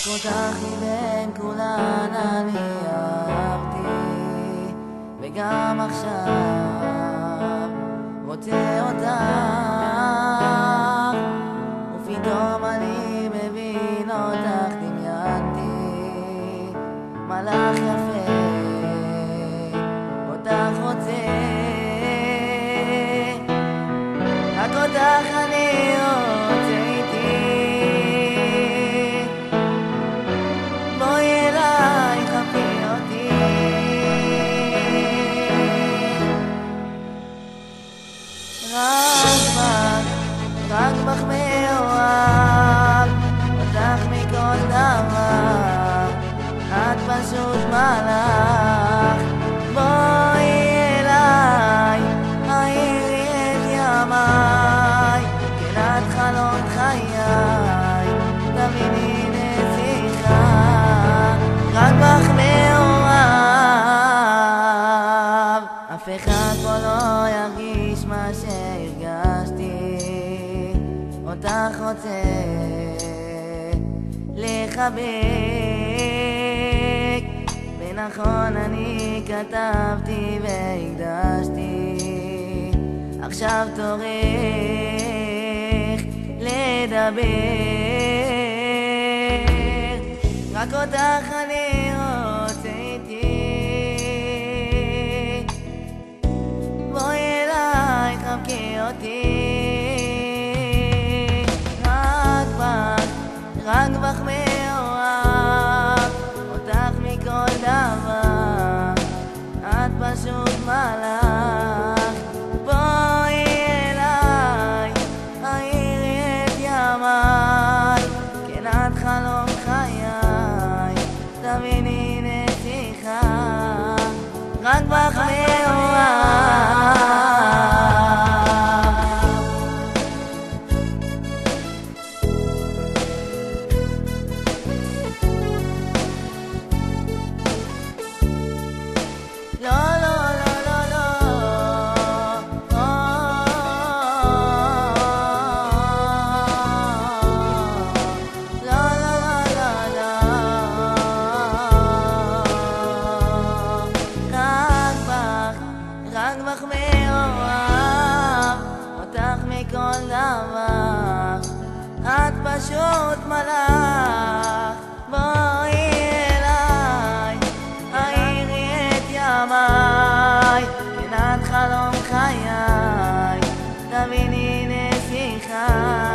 אותך מבין כולן אני אהבתי, וגם עכשיו רוצה אותך, ופתאום אני מבין אותך, דמיינתי מלאך יפה, אותך רוצה, רק אותך אני רוצה איתי. רק בך מאוהב, אותך מכל דבר, את פשוט מלאך. בואי אליי, האירי את ימיי, כן את חלום חיי, תביני נסיכה. רק בך מאוהב, אף אחד פה לא ירגיש מה שהרגשתי, אותך רוצה לחבק, ונכון אני כתבתי והקדשתי, עכשיו תורך לדבר, רק אותך אני רוצה איתי. בואי אליי, חבקי אותי, רק בך מאוהב, אותך מכל דבר, את פשוט מלאך. בואי אליי, האירי את ימיי, כן את חלום חיי, תביני נסיכה. רק בך מאוהב. רק בך מאוהב, אותך מכל דבר, את פשוט מלאך. בואי אליי, האירי את ימיי, כן את חלום חיי, תביני נסיכה.